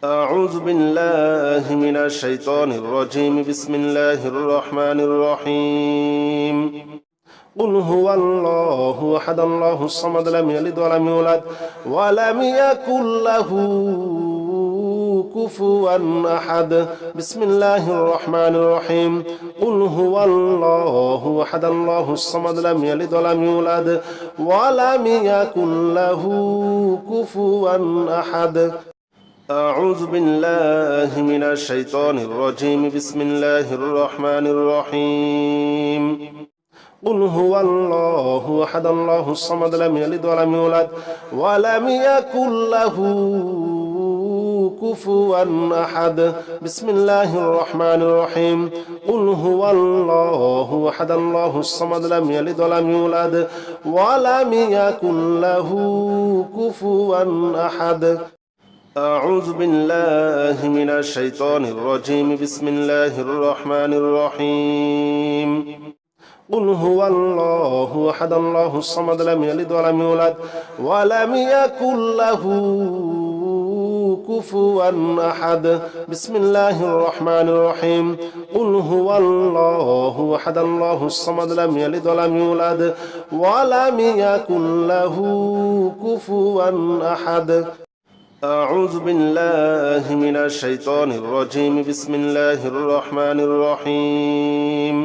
أعوذ بالله من الشيطان الرجيم بسم الله الرحمن الرحيم قل هو الله أحد الله الصمد لم يلد ولم يولد ولم يكن له كفوا أحد بسم الله الرحمن الرحيم قل هو الله أحد الله الصمد لم يلد ولم يولد ولم يكن له كفوا أحد أعوذ بالله من الشيطان الرجيم بسم الله الرحمن الرحيم قل هو الله أحد الله الصمد لم يلد ولم يولد ولم يكن له كفوا أحد بسم الله الرحمن الرحيم قل هو الله أحد الله الصمد لم يلد ولم يولد ولم يكن له كفوا أحد أعوذ بالله من الشيطان الرجيم بسم الله الرحمن الرحيم قل هو الله أحد الله الصمد لم يلد ولم يولد ولم يكن له كفوا أحد بسم الله الرحمن الرحيم قل هو الله أحد الله الصمد لم يلد ولم يولد ولم يكن له كفوا أحد أعوذ بالله من الشيطان الرجيم بسم الله الرحمن الرحيم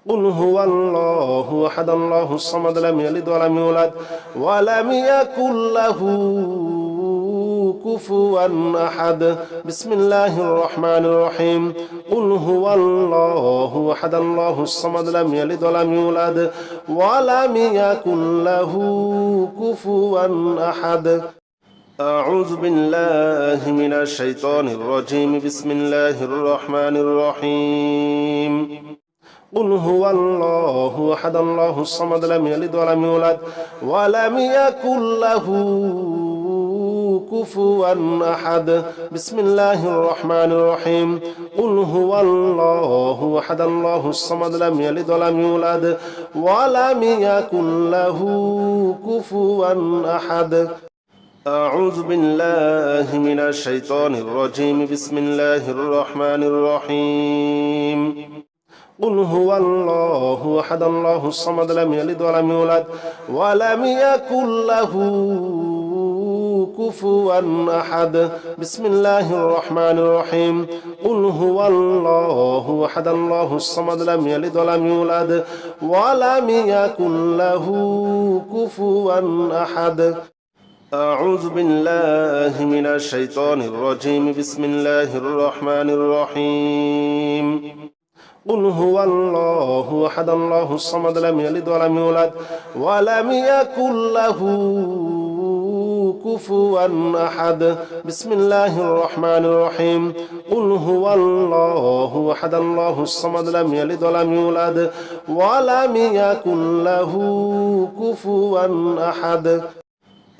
قل هو الله أحد الله الصمد لم يلد ولم يولد ولم يكن له كفوا أحد بسم الله الرحمن الرحيم قل هو الله أحد الله الصمد لم يلد ولم يولد ولم يكن له كفوا أحد أعوذ بالله من الشيطان الرجيم بسم الله الرحمن الرحيم قل هو الله أحد الله الصمد لم يلد ولم يولد ولم يكن له كفوا أحد بسم الله الرحمن الرحيم قل هو الله أحد الله الصمد لم يلد ولم يولد ولم يكن له كفوا أحد أعوذ بالله من الشيطان الرجيم بسم الله الرحمن الرحيم قل هو الله أحد الله الصمد لم يلد ولم يولد ولم يكن له كفوا أحد بسم الله الرحمن الرحيم قل هو الله أحد الله الصمد لم يلد ولم يولد ولم يكن له كفوا أحد أعوذ بالله من الشيطان الرجيم بسم الله الرحمن الرحيم قل هو الله أحد الله الصمد لم يلد ولم يولد ولم يكن له كفوا أحد بسم الله الرحمن الرحيم قل هو الله أحد الله الصمد لم يلد ولم يولد ولم يكن له كفوا أحد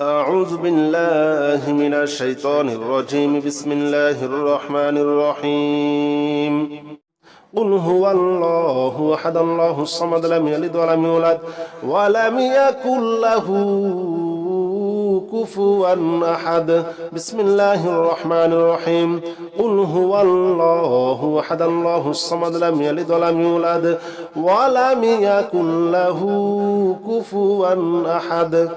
أعوذ بالله من الشيطان الرجيم بسم الله الرحمن الرحيم قل هو الله أحد الله الصمد لم يلد ولم يولد ولم يكن له كفوا أحد بسم الله الرحمن الرحيم قل هو الله أحد الله الصمد لم يلد ولم يولد ولم يكن له كفوا أحد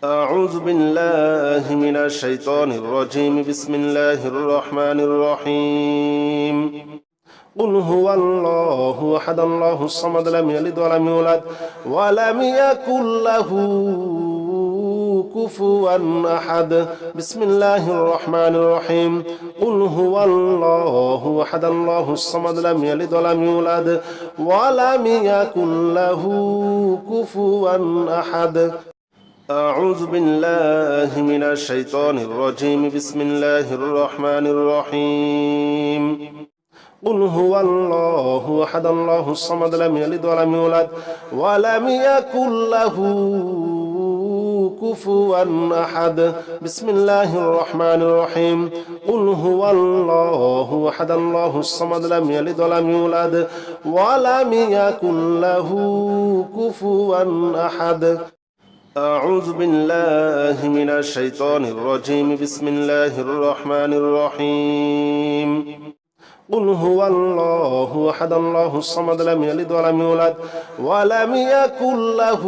أعوذ بالله من الشيطان الرجيم بسم الله الرحمن الرحيم قل هو الله أحد الله الصمد لم يلد ولم يولد ولم يكن له كفوا أحد بسم الله الرحمن الرحيم قل هو الله أحد الله الصمد لم يلد ولم يولد ولم يكن له كفوا أحد أعوذ بالله من الشيطان الرجيم بسم الله الرحمن الرحيم قل هو الله أحد الله الصمد لم يلد ولم يولد ولم يكن له كفوا أحد بسم الله الرحمن الرحيم قل هو الله أحد الله الصمد لم يلد ولم يولد ولم يكن له كفوا أحد أعوذ بالله من الشيطان الرجيم بسم الله الرحمن الرحيم قل هو الله أحد الله الصمد لم يلد ولم يولد ولم يكن له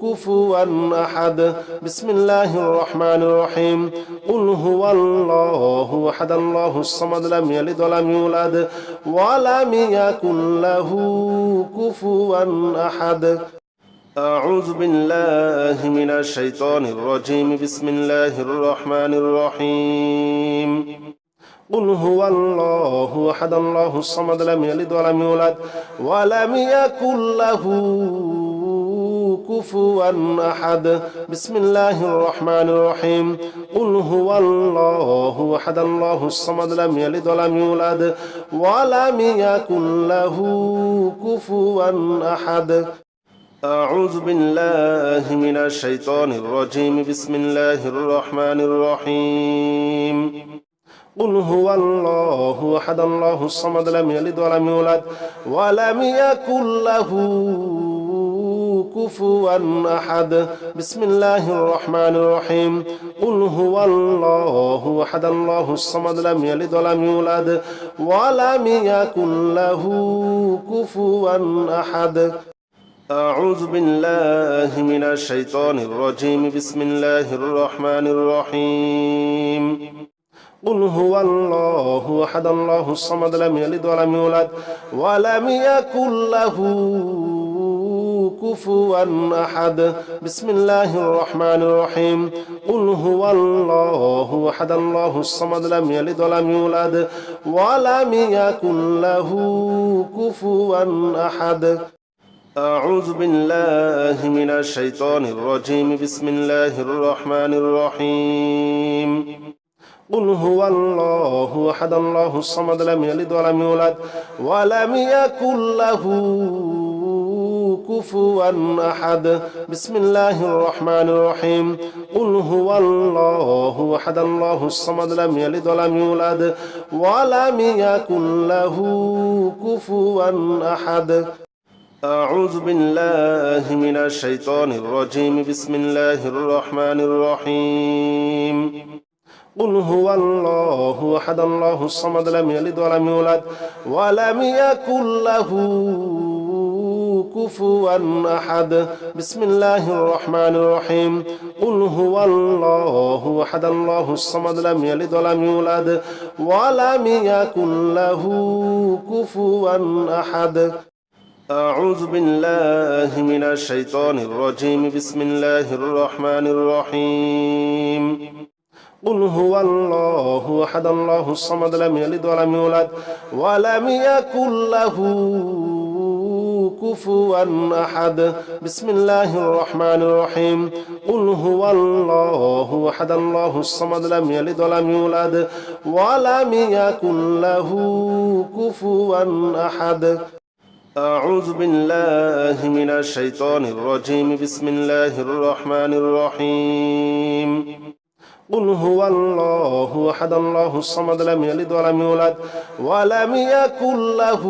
كفوا أحد بسم الله الرحمن الرحيم قل هو الله أحد الله الصمد لم يلد ولم يولد ولم يكن له كفوا أحد أعوذ بالله من الشيطان الرجيم بسم الله الرحمن الرحيم قل هو الله أحد الله الصمد لم يلد ولم يولد ولم يكن له كفوا أحد بسم الله الرحمن الرحيم قل هو الله أحد الله الصمد لم يلد ولم يولد ولم يكن له كفوا أحد أعوذ بالله من الشيطان الرجيم بسم الله الرحمن الرحيم قل هو الله أحد الله الصمد لم يلد ولم يولد ولم يكن له كفوا أحد بسم الله الرحمن الرحيم قل هو الله أحد الله الصمد لم يلد ولم يولد ولم يكن له كفوا أحد أعوذ بالله من الشيطان الرجيم بسم الله الرحمن الرحيم قل هو الله أحد الله الصمد لم يلد ولم يولد ولم يكن له كفوا أحد بسم الله الرحمن الرحيم قل هو الله أحد الله الصمد لم يلد ولم يولد ولم يكن له كفوا أحد أعوذ بالله من الشيطان الرجيم بسم الله الرحمن الرحيم قل هو الله أحد الله الصمد لم يلد ولم يولد ولم يكن له كفوا أحد بسم الله الرحمن الرحيم قل هو الله أحد الله الصمد لم يلد ولم يولد ولم يكن له كفوا أحد أعوذ بالله من الشيطان الرجيم بسم الله الرحمن الرحيم قل هو الله أحد الله الصمد لم يلد ولم يولد ولم يكن له كفوا أحد بسم الله الرحمن الرحيم قل هو الله أحد الله الصمد لم يلد ولم يولد ولم يكن له كفوا أحد أعوذ بالله من الشيطان الرجيم بسم الله الرحمن الرحيم قل هو الله أحد الله الصمد لم يلد ولم يولد ولم يكن له كفوا أحد بسم الله الرحمن الرحيم قل هو الله أحد الله الصمد لم يلد ولم يولد ولم يكن له كفوا أحد أعوذ بالله من الشيطان الرجيم بسم الله الرحمن الرحيم قل هو الله أحد الله الصمد لم يلد ولم يولد ولم يكن له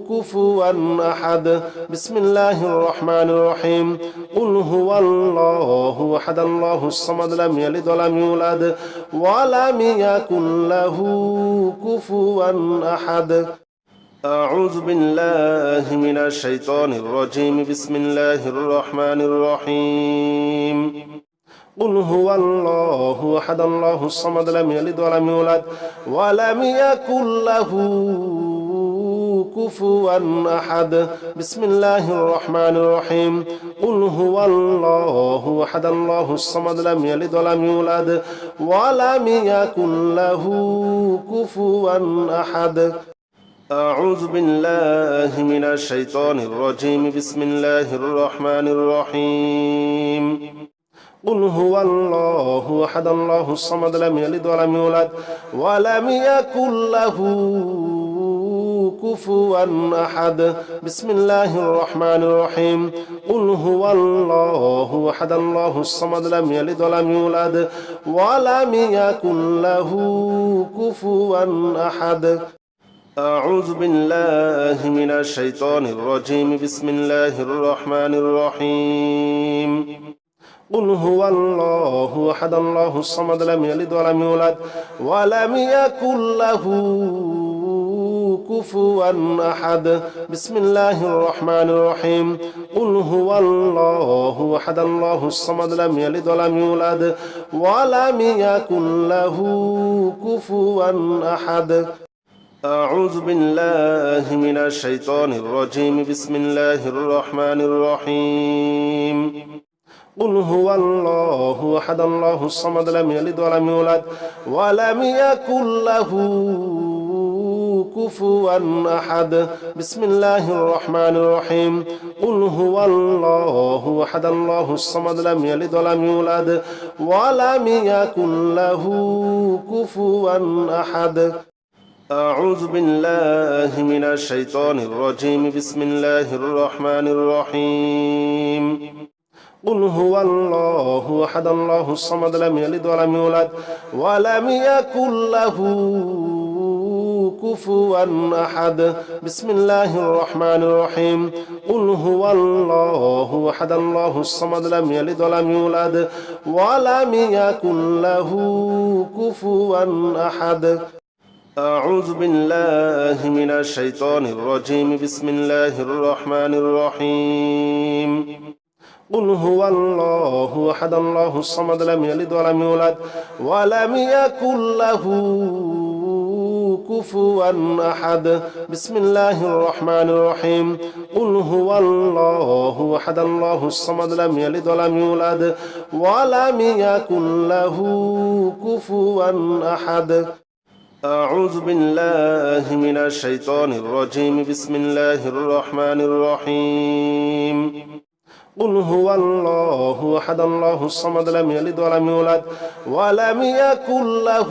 كفوا أحد بسم الله الرحمن الرحيم قل هو الله أحد الله الصمد لم يلد ولم يولد ولم يكن له كفوا أحد أعوذ بالله من الشيطان الرجيم بسم الله الرحمن الرحيم قل هو الله أحد الله الصمد لم يلد ولم يولد ولم يكن له كفوا أحد بسم الله الرحمن الرحيم قل هو الله أحد الله الصمد لم يلد ولم يولد ولم يكن له كفوا أحد أعوذ بالله من الشيطان الرجيم بسم الله الرحمن الرحيم قل هو الله أحد الله الصمد لم يلد ولم يولد ولم يكن له كفوا أحد بسم الله الرحمن الرحيم قل هو الله أحد الله الصمد لم يلد ولم يولد ولم يكن له كفوا أحد أعوذ بالله من الشيطان الرجيم بسم الله الرحمن الرحيم قل هو الله أحد الله الصمد لم يلد ولم يولد ولم يكن له كفوا أحد بسم الله الرحمن الرحيم قل هو الله أحد الله الصمد لم يلد ولم يولد ولم يكن له كفوا أحد أعوذ بالله من الشيطان الرجيم بسم الله الرحمن الرحيم قل هو الله أحد الله الصمد لم يلد ولم يولد ولم يكن له كفوا أحد بسم الله الرحمن الرحيم قل هو الله أحد الله الصمد لم يلد ولم يولد ولم يكن له كفوا أحد أعوذ بالله من الشيطان الرجيم بسم الله الرحمن الرحيم قل هو الله أحد الله الصمد لم يلد ولم يولد ولم يكن له كفوا أحد بسم الله الرحمن الرحيم قل هو الله أحد الله الصمد لم يلد ولم يولد ولم يكن له كفوا أحد أعوذ بالله من الشيطان الرجيم بسم الله الرحمن الرحيم قل هو الله أحد الله الصمد لم يلد ولم يولد ولم يكن له كفوا أحد بسم الله الرحمن الرحيم قل هو الله أحد الله الصمد لم يلد ولم يولد ولم يكن له كفوا أحد أعوذ بالله من الشيطان الرجيم بسم الله الرحمن الرحيم قل هو الله أحد الله الصمد لم يلد ولم يولد ولم يكن له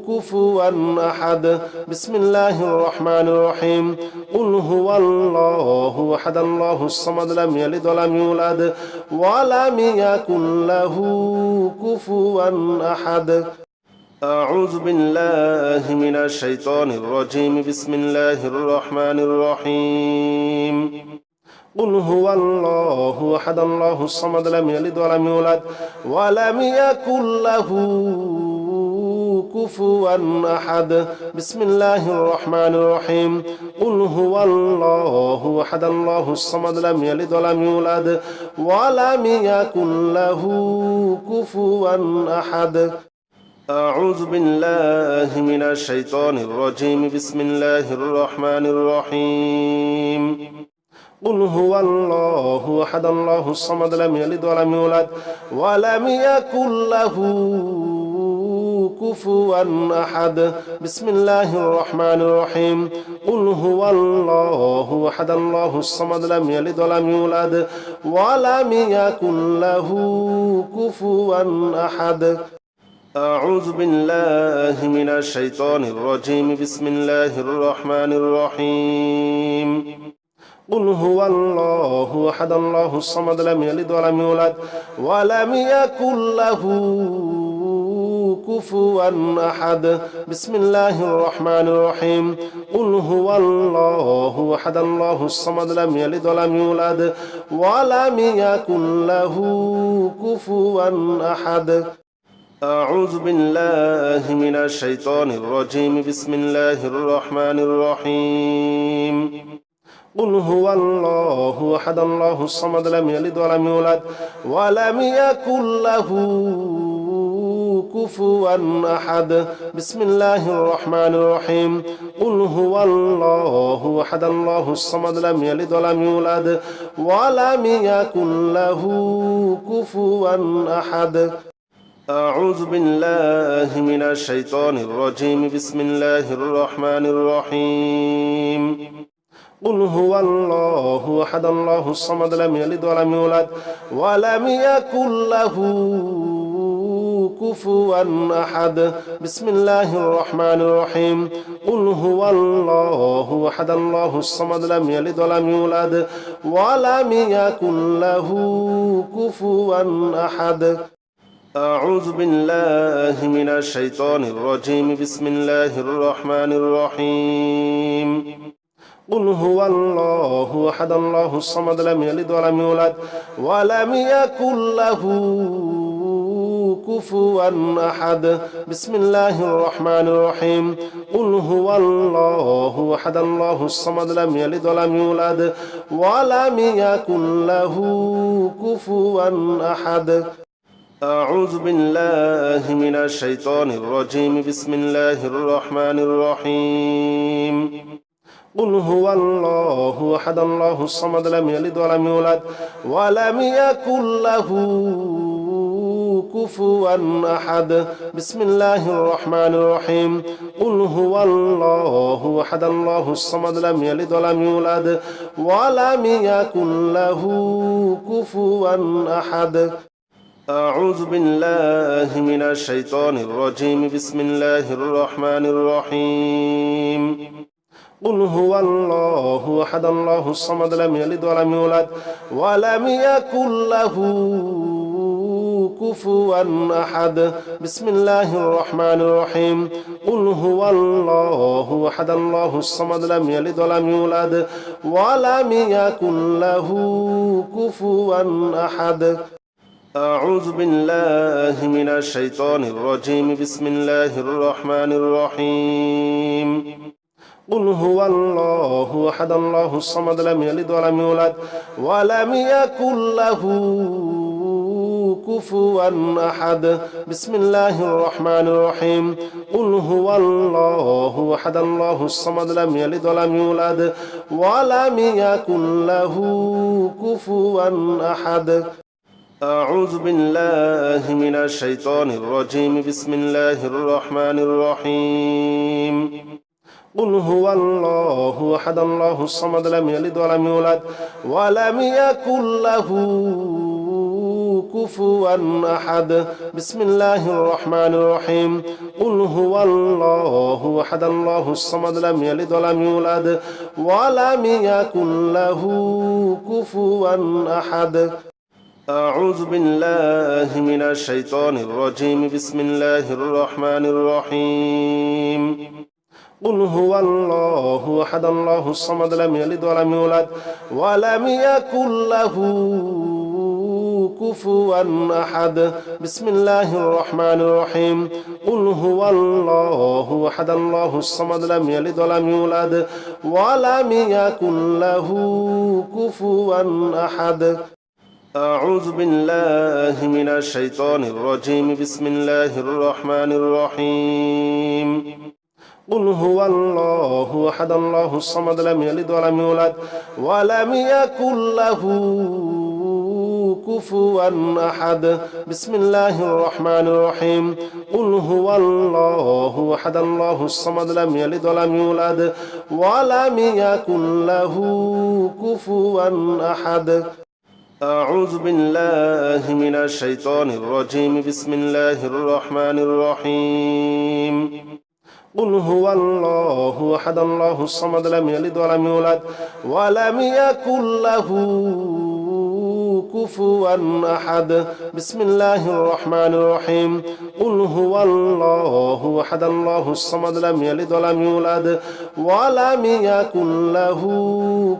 كفوا أحد بسم الله الرحمن الرحيم قل هو الله أحد الله الصمد لم يلد ولم يولد ولم يكن له كفوا أحد أعوذ بالله من الشيطان الرجيم بسم الله الرحمن الرحيم قل هو الله أحد الله الصمد لم يلد ولم يولد ولم يكن له كفوا أحد بسم الله الرحمن الرحيم قل هو الله أحد الله الصمد لم يلد ولم يولد ولم يكن له كفوا أحد أعوذ بالله من الشيطان الرجيم بسم الله الرحمن الرحيم قل هو الله أحد الله الصمد لم يلد ولم يولد ولم يكن له كفوا أحد بسم الله الرحمن الرحيم قل هو الله أحد الله الصمد لم يلد ولم يولد ولم يكن له كفوا أحد أعوذ بالله من الشيطان الرجيم بسم الله الرحمن الرحيم قل هو الله أحد الله الصمد لم يلد ولم يولد ولم يكن له كفوا أحد بسم الله الرحمن الرحيم قل هو الله أحد الله الصمد لم يلد ولم يولد ولم يكن له كفوا أحد أعوذ بالله من الشيطان الرجيم بسم الله الرحمن الرحيم قل هو الله أحد الله الصمد لم يلد ولم يولد ولم يكن له كفوا أحد بسم الله الرحمن الرحيم قل هو الله أحد الله الصمد لم يلد ولم يولد ولم يكن له كفوا أحد أعوذ بالله من الشيطان الرجيم بسم الله الرحمن الرحيم قل هو الله أحد الله الصمد لم يلد ولم يولد ولم يكن له كفوا أحد بسم الله الرحمن الرحيم قل هو الله أحد الله الصمد لم يلد ولم يولد ولم يكن له كفوا أحد أعوذ بالله من الشيطان الرجيم بسم الله الرحمن الرحيم قل هو الله أحد الله الصمد لم يلد ولم يولد ولم يكن له كفوا أحد بسم الله الرحمن الرحيم قل هو الله أحد الله الصمد لم يلد ولم يولد ولم يكن له كفوا أحد أعوذ بالله من الشيطان الرجيم بسم الله الرحمن الرحيم قل هو الله أحد الله الصمد لم يلد ولم يولد ولم يكن له كفوا أحد بسم الله الرحمن الرحيم قل هو الله أحد الله الصمد لم يلد ولم يولد ولم يكن له كفوا أحد أعوذ بالله من الشيطان الرجيم بسم الله الرحمن الرحيم قل هو الله أحد الله الصمد لم يلد ولم يولد ولم يكن له كفوا أحد بسم الله الرحمن الرحيم قل هو الله أحد الله الصمد لم يلد ولم يولد ولم يكن له كفوا أحد أعوذ بالله من الشيطان الرجيم بسم الله الرحمن الرحيم قل هو الله أحد الله الصمد لم يلد ولم يولد ولم يكن له كفوا أحد بسم الله الرحمن الرحيم قل هو الله أحد الله الصمد لم يلد ولم يولد ولم يكن له كفوا أحد أعوذ بالله من الشيطان الرجيم بسم الله الرحمن الرحيم قل هو الله أحد الله الصمد لم يلد ولم يولد ولم يكن له كفوا أحد بسم الله الرحمن الرحيم قل هو الله أحد الله الصمد لم يلد ولم يولد ولم يكن له كفوا أحد أعوذ بالله من الشيطان الرجيم بسم الله الرحمن الرحيم قل هو الله أحد الله الصمد لم يلد ولم يولد ولم يكن له كفوا أحد بسم الله الرحمن الرحيم قل هو الله أحد الله الصمد لم يلد ولم يولد ولم يكن له كفوا أحد أعوذ بالله من الشيطان الرجيم بسم الله الرحمن الرحيم قل هو الله أحد الله الصمد لم يلد ولم يولد ولم يكن له كفوا أحد بسم الله الرحمن الرحيم قل هو الله أحد الله الصمد لم يلد ولم يولد ولم يكن له كفوا أحد أعوذ بالله من الشيطان الرجيم بسم الله الرحمن الرحيم قل هو الله أحد الله الصمد لم يلد ولم يولد ولم يكن له كفوا أحد بسم الله الرحمن الرحيم قل هو الله أحد الله الصمد لم يلد ولم يولد ولم يكن له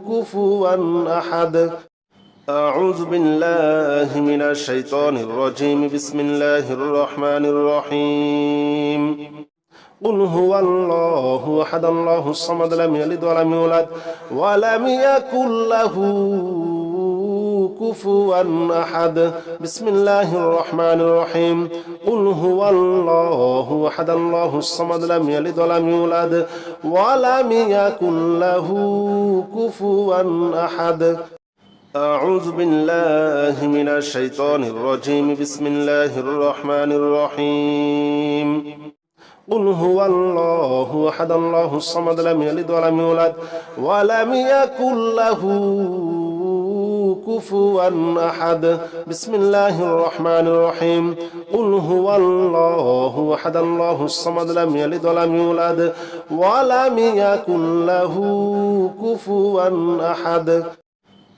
كفوا أحد أعوذ بالله من الشيطان الرجيم بسم الله الرحمن الرحيم قل هو الله أحد الله الصمد لم يلد ولم يولد ولم يكن له كفوا أحد بسم الله الرحمن الرحيم قل هو الله أحد الله الصمد لم يلد ولم يولد ولم يكن له كفوا أحد أعوذ بالله من الشيطان الرجيم بسم الله الرحمن الرحيم قل هو الله أحد الله الصمد لم يلد ولم يولد ولم يكن له كفوا أحد بسم الله الرحمن الرحيم قل هو الله أحد الله الصمد لم يلد ولم يولد ولم يكن له كفوا أحد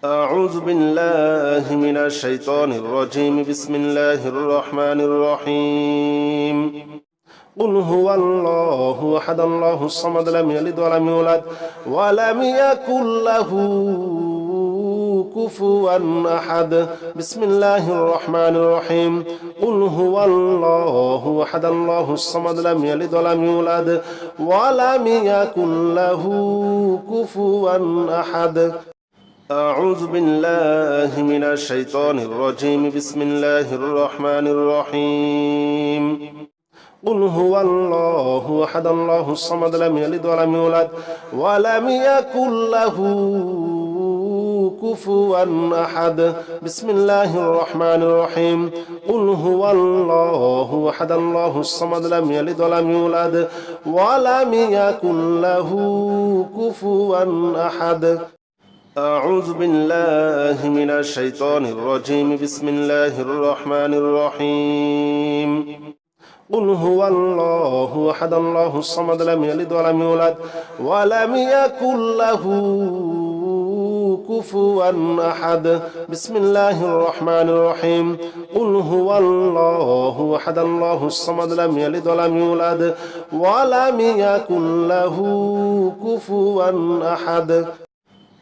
أعوذ بالله من الشيطان الرجيم بسم الله الرحمن الرحيم قل هو الله أحد الله الصمد لم يلد ولم يولد ولم يكن له كفوا أحد بسم الله الرحمن الرحيم قل هو الله أحد الله الصمد لم يلد ولم يولد ولم يكن له كفوا أحد أعوذ بالله من الشيطان الرجيم بسم الله الرحمن الرحيم قل هو الله أحد الله الصمد لم يلد ولم يولد ولم يكن له كفوا أحد بسم الله الرحمن الرحيم قل هو الله أحد الله الصمد لم يلد ولم يولد ولم يكن له كفوا أحد أعوذ بالله من الشيطان الرجيم بسم الله الرحمن الرحيم قل هو الله أحد الله الصمد لم يلد ولم يولد ولم يكن له كفوا أحد بسم الله الرحمن الرحيم قل هو الله أحد الله الصمد لم يلد ولم يولد ولم يكن له كفوا أحد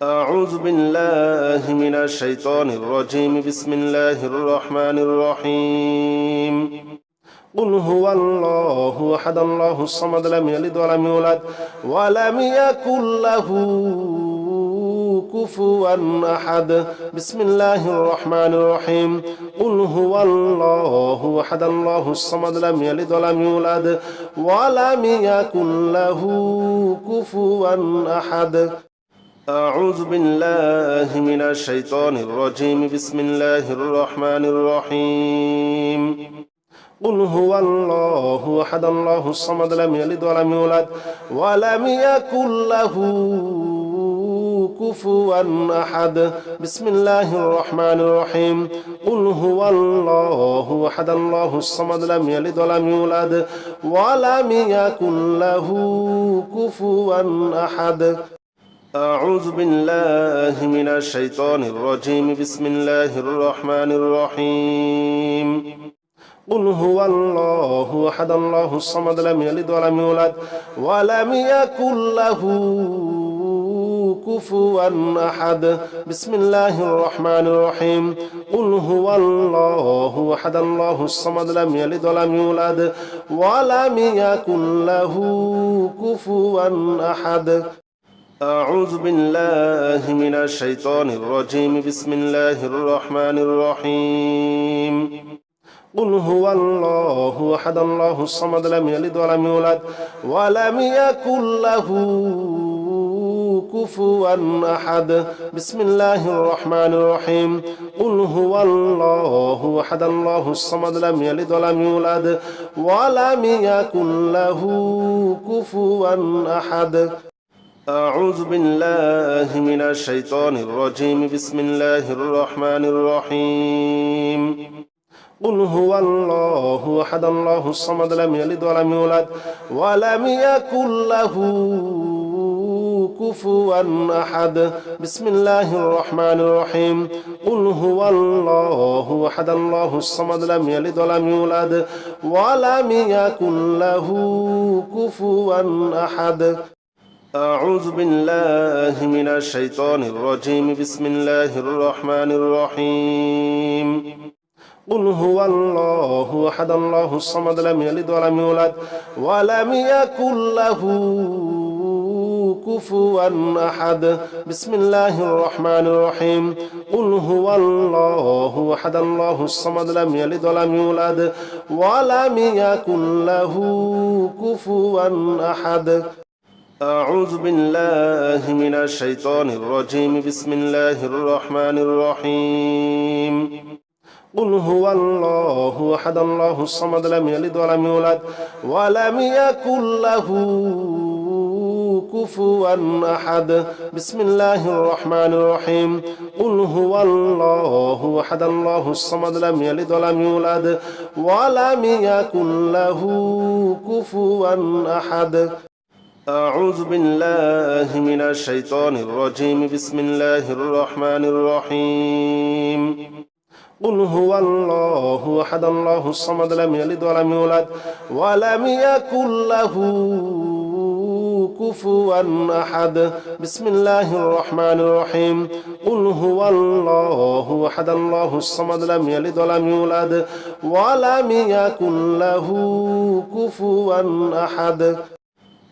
أعوذ بالله من الشيطان الرجيم بسم الله الرحمن الرحيم قل هو الله أحد الله الصمد لم يلد ولم يولد ولم يكن له كفوا أحد بسم الله الرحمن الرحيم قل هو الله أحد الله الصمد لم يلد ولم يولد ولم يكن له كفوا أحد أعوذ بالله من الشيطان الرجيم بسم الله الرحمن الرحيم قل هو الله أحد الله الصمد لم يلد ولم يولد ولم يكن له كفوا أحد بسم الله الرحمن الرحيم قل هو الله أحد الله الصمد لم يلد ولم يولد ولم يكن له كفوا أحد أعوذ بالله من الشيطان الرجيم بسم الله الرحمن الرحيم قل هو الله أحد الله الصمد لم يلد ولم يولد ولم يكن له كفوا أحد بسم الله الرحمن الرحيم قل هو الله أحد الله الصمد لم يلد ولم يولد ولم يكن له كفوا أحد أعوذ بالله من الشيطان الرجيم بسم الله الرحمن الرحيم قل هو الله أحد الله الصمد لم يلد ولم يولد ولم يكن له كفوا أحد بسم الله الرحمن الرحيم قل هو الله أحد الله الصمد لم يلد ولم يولد ولم يكن له كفوا أحد أعوذ بالله من الشيطان الرجيم بسم الله الرحمن الرحيم قل هو الله أحد الله الصمد لم يلد ولم يولد ولم يكن له كفوا أحد بسم الله الرحمن الرحيم قل هو الله أحد الله الصمد لم يلد ولم يولد ولم يكن له كفوا أحد أعوذ بالله من الشيطان الرجيم بسم الله الرحمن الرحيم قل هو الله أحد الله الصمد لم يلد ولم يولد ولم يكن له كفوا أحد بسم الله الرحمن الرحيم قل هو الله أحد الله الصمد لم يلد ولم يولد ولم يكن له كفوا أحد أعوذ بالله من الشيطان الرجيم بسم الله الرحمن الرحيم قل هو الله أحد الله الصمد لم يلد ولم يولد ولم يكن له كفوا أحد بسم الله الرحمن الرحيم قل هو الله أحد الله الصمد لم يلد ولم يولد ولم يكن له كفوا أحد أعوذ بالله من الشيطان الرجيم بسم الله الرحمن الرحيم قل هو الله أحد الله الصمد لم يلد ولم يولد ولم يكن له كفوا أحد بسم الله الرحمن الرحيم قل هو الله أحد الله الصمد لم يلد ولم يولد ولم يكن له كفوا أحد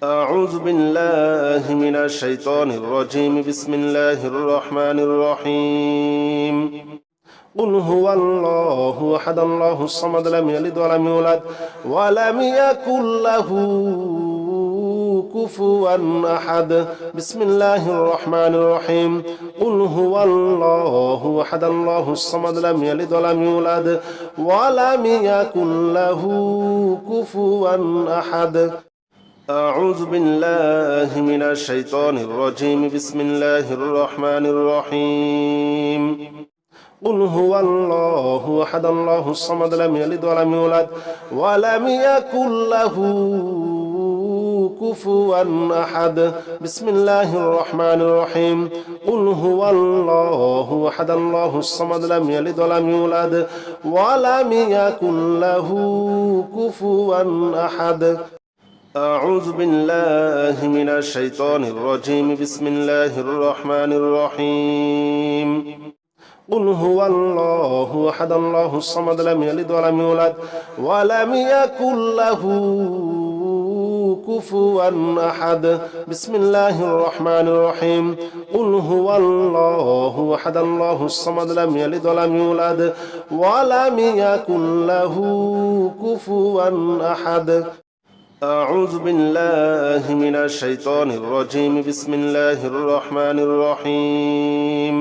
أعوذ بالله من الشيطان الرجيم بسم الله الرحمن الرحيم قل هو الله أحد الله الصمد لم يلد ولم يولد ولم يكن له كفوا أحد بسم الله الرحمن الرحيم قل هو الله أحد الله الصمد لم يلد ولم يولد ولم يكن له كفوا أحد أعوذ بالله من الشيطان الرجيم بسم الله الرحمن الرحيم قل هو الله أحد الله الصمد لم يلد ولم يولد ولم يكن له كفوا أحد بسم الله الرحمن الرحيم قل هو الله أحد الله الصمد لم يلد ولم يولد ولم يكن له كفوا أحد أعوذ بالله من الشيطان الرجيم بسم الله الرحمن الرحيم قل هو الله أحد الله الصمد لم يلد ولم يولد ولم يكن له كفوا أحد بسم الله الرحمن الرحيم قل هو الله أحد الله الصمد لم يلد ولم يولد ولم يكن له كفوا أحد أعوذ بالله من الشيطان الرجيم بسم الله الرحمن الرحيم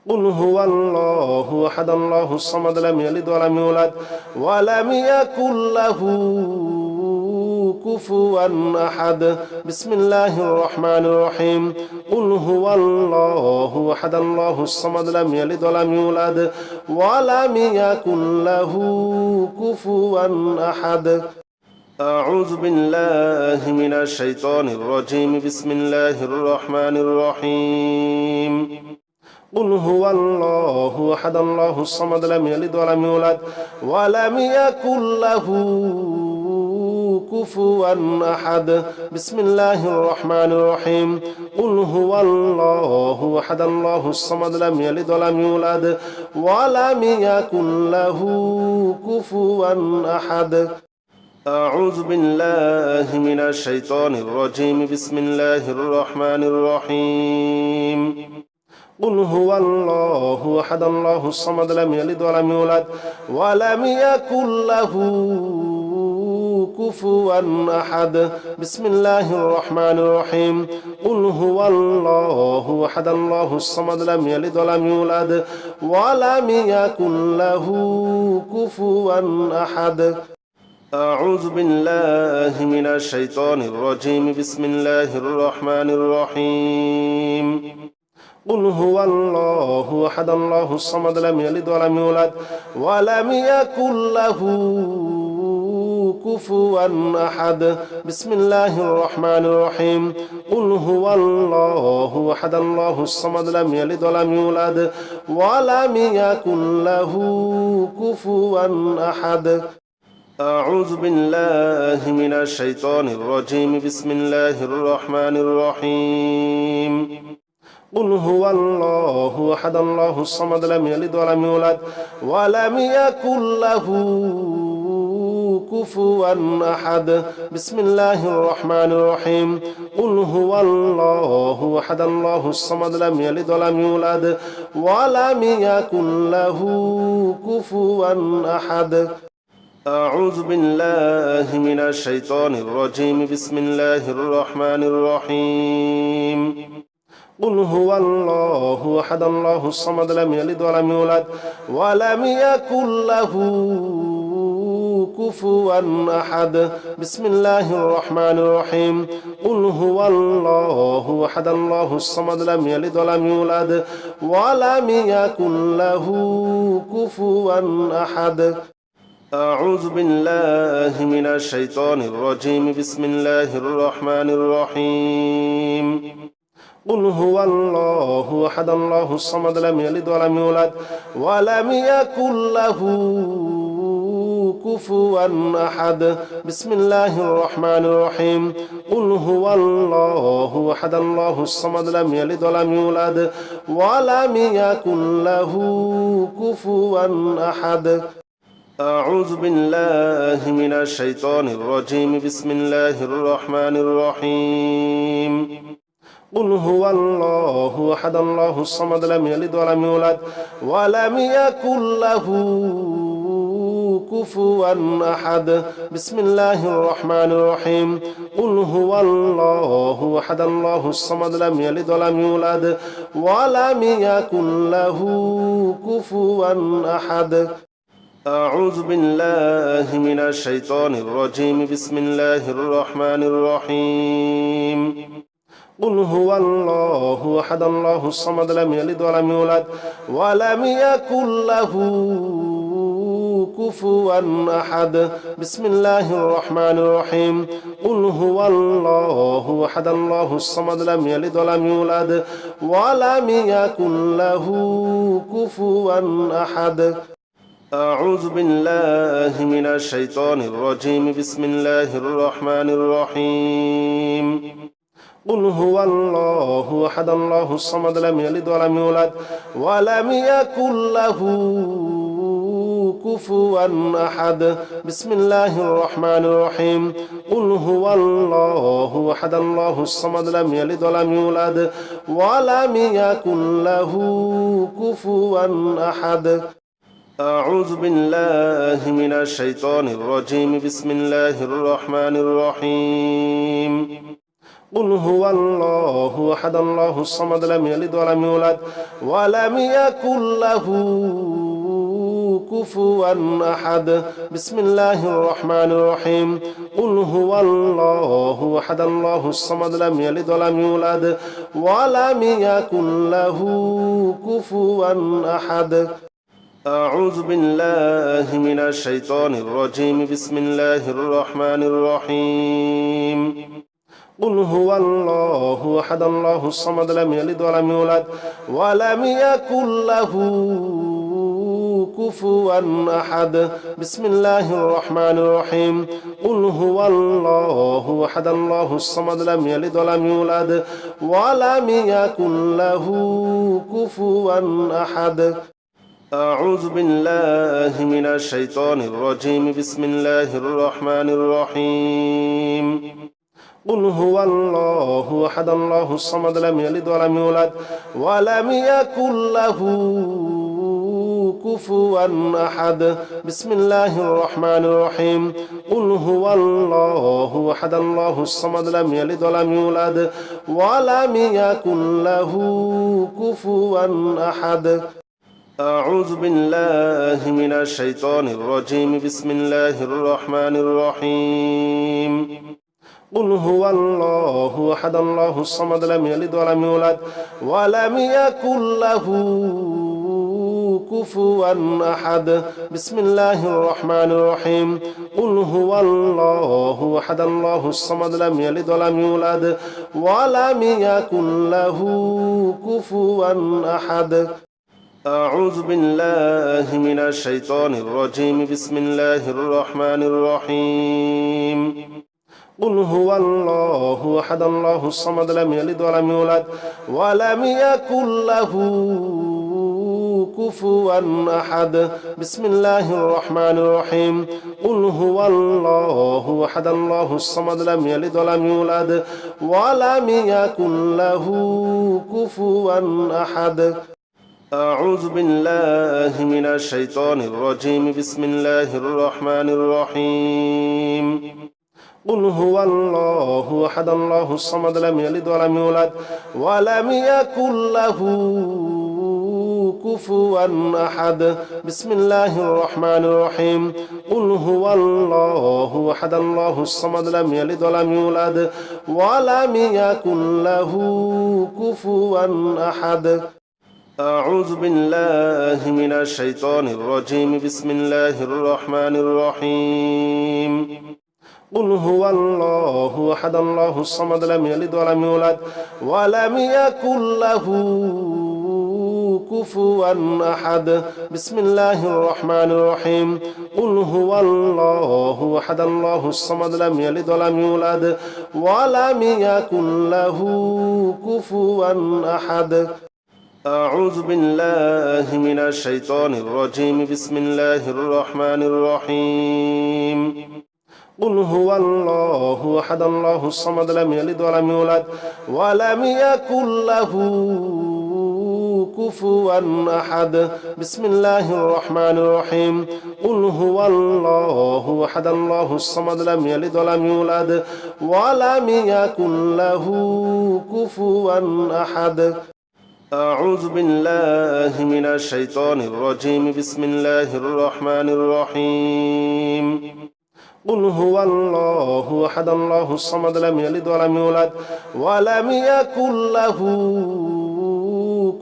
قل هو الله أحد الله الصمد لم يلد ولم يولد ولم يكن له كفوا أحد بسم الله الرحمن الرحيم قل هو الله أحد الله الصمد لم يلد ولم يولد ولم يكن له كفوا أحد أعوذ بالله من الشيطان الرجيم بسم الله الرحمن الرحيم قل هو الله أحد الله الصمد لم يلد ولم يولد ولم يكن له كفوا أحد بسم الله الرحمن الرحيم قل هو الله أحد الله الصمد لم يلد ولم يولد ولم يكن له كفوا أحد أعوذ بالله من الشيطان الرجيم بسم الله الرحمن الرحيم قل هو الله أحد الله الصمد لم يلد ولم يولد ولم يكن له كفوا أحد بسم الله الرحمن الرحيم قل هو الله أحد الله الصمد لم يلد ولم يولد ولم يكن له كفوا أحد أعوذ بالله من الشيطان الرجيم بسم الله الرحمن الرحيم قل هو الله أحد الله الصمد لم يلد ولم يولد ولم يكن له كفوا أحد بسم الله الرحمن الرحيم قل هو الله أحد الله الصمد لم يلد ولم يولد ولم يكن له كفوا أحد أعوذ بالله من الشيطان الرجيم بسم الله الرحمن الرحيم قل هو الله أحد الله الصمد لم يلد ولم يولد ولم يكن له كفوا أحد بسم الله الرحمن الرحيم قل هو الله أحد الله الصمد لم يلد ولم يولد ولم يكن له كفوا أحد أعوذ بالله من الشيطان الرجيم بسم الله الرحمن الرحيم قل هو الله أحد الله الصمد لم يلد ولم يولد ولم يكن له كفوا أحد بسم الله الرحمن الرحيم قل هو الله أحد الله الصمد لم يلد ولم يولد ولم يكن له كفوا أحد أعوذ بالله من الشيطان الرجيم بسم الله الرحمن الرحيم قل هو الله أحد الله الصمد لم يلد ولم يولد ولم يكن له كفوا أحد بسم الله الرحمن الرحيم قل هو الله أحد الله الصمد لم يلد ولم يولد ولم يكن له كفوا أحد أعوذ بالله من الشيطان الرجيم بسم الله الرحمن الرحيم قل هو الله أحد الله الصمد لم يلد ولم يولد ولم يكن له كفوا أحد بسم الله الرحمن الرحيم قل هو الله أحد الله الصمد لم يلد ولم يولد ولم يكن له كفوا أحد أعوذ بالله من الشيطان الرجيم بسم الله الرحمن الرحيم قل هو الله أحد الله الصمد لم يلد ولم يولد ولم يكن له كفوا أحد بسم الله الرحمن الرحيم قل هو الله أحد الله الصمد لم يلد ولم يولد ولم يكن له كفوا أحد أعوذ بالله من الشيطان الرجيم بسم الله الرحمن الرحيم قل هو الله أحد الله الصمد لم يلد ولم يولد ولم يكن له كفوا أحد بسم الله الرحمن الرحيم قل هو الله أحد الله الصمد لم يلد ولم يولد ولم يكن له كفوا أحد أعوذ بالله من الشيطان الرجيم بسم الله الرحمن الرحيم قل هو الله أحد الله الصمد لم يلد ولم يولد ولم يكن له كفوا أحد بسم الله الرحمن الرحيم قل هو الله أحد الله الصمد لم يلد ولم يولد ولم يكن له كفوا أحد أعوذ بالله من الشيطان الرجيم بسم الله الرحمن الرحيم قل هو الله أحد الله الصمد لم يلد ولم يولد ولم يكن له كفوا أحد بسم الله الرحمن الرحيم قل هو الله أحد الله الصمد لم يلد ولم يولد ولم يكن له كفوا أحد أعوذ بالله من الشيطان الرجيم بسم الله الرحمن الرحيم قل هو الله أحد الله الصمد لم يلد ولم يولد ولم يكن له كفوا أحد بسم الله الرحمن الرحيم قل هو الله أحد الله الصمد لم يلد ولم يولد ولم يكن له كفوا أحد أعوذ بالله من الشيطان الرجيم بسم الله الرحمن الرحيم قل هو الله أحد الله الصمد لم يلد ولم يولد ولم يكن له كفوا أحد بسم الله الرحمن الرحيم قل هو الله أحد الله الصمد لم يلد ولم يولد ولم يكن له كفوا أحد أعوذ بالله من الشيطان الرجيم بسم الله الرحمن الرحيم قل هو الله أحد الله الصمد لم يلد ولم يولد ولم يكن له كفوا أحد بسم الله الرحمن الرحيم قل هو الله أحد الله الصمد لم يلد ولم يولد ولم يكن له كفوا أحد أعوذ بالله من الشيطان الرجيم بسم الله الرحمن الرحيم قل هو الله أحد الله الصمد لم يلد ولم يولد ولم يكن له كفوا أحد بسم الله الرحمن الرحيم قل هو الله أحد الله الصمد لم يلد ولم يولد ولم يكن له كفوا أحد أعوذ بالله من الشيطان الرجيم بسم الله الرحمن الرحيم قل هو الله أحد الله الصمد لم يلد ولم يولد ولم يكن له كفوا أحد بسم الله الرحمن الرحيم قل هو الله أحد الله الصمد لم يلد ولم يولد ولم يكن له كفوا أحد أعوذ بالله من الشيطان الرجيم بسم الله الرحمن الرحيم قل هو الله أحد الله الصمد لم يلد ولم يولد ولم يكن له كفوا أحد بسم الله الرحمن الرحيم قل هو الله أحد الله الصمد لم يلد ولم يولد ولم يكن له كفوا أحد أعوذ بالله من الشيطان الرجيم بسم الله الرحمن الرحيم قل هو الله أحد الله الصمد لم يلد ولم يولد ولم يكن له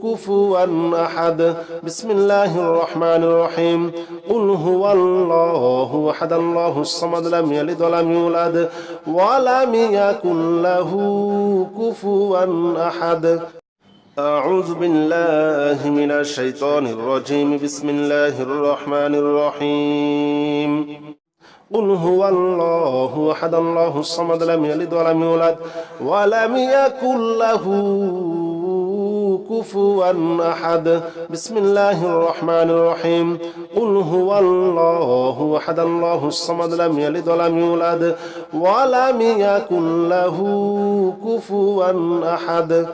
كفوا أحد بسم الله الرحمن الرحيم قل هو الله أحد الله الصمد لم يلد ولم يولد ولم يكن له كفوا أحد أعوذ بالله من الشيطان الرجيم بسم الله الرحمن الرحيم قل هو الله أحد الله الصمد لم يلد ولم يولد ولم يكن له كفوا أحد بسم الله الرحمن الرحيم قل هو الله أحد الله الصمد لم يلد ولم يولد ولم يكن له كفوا أحد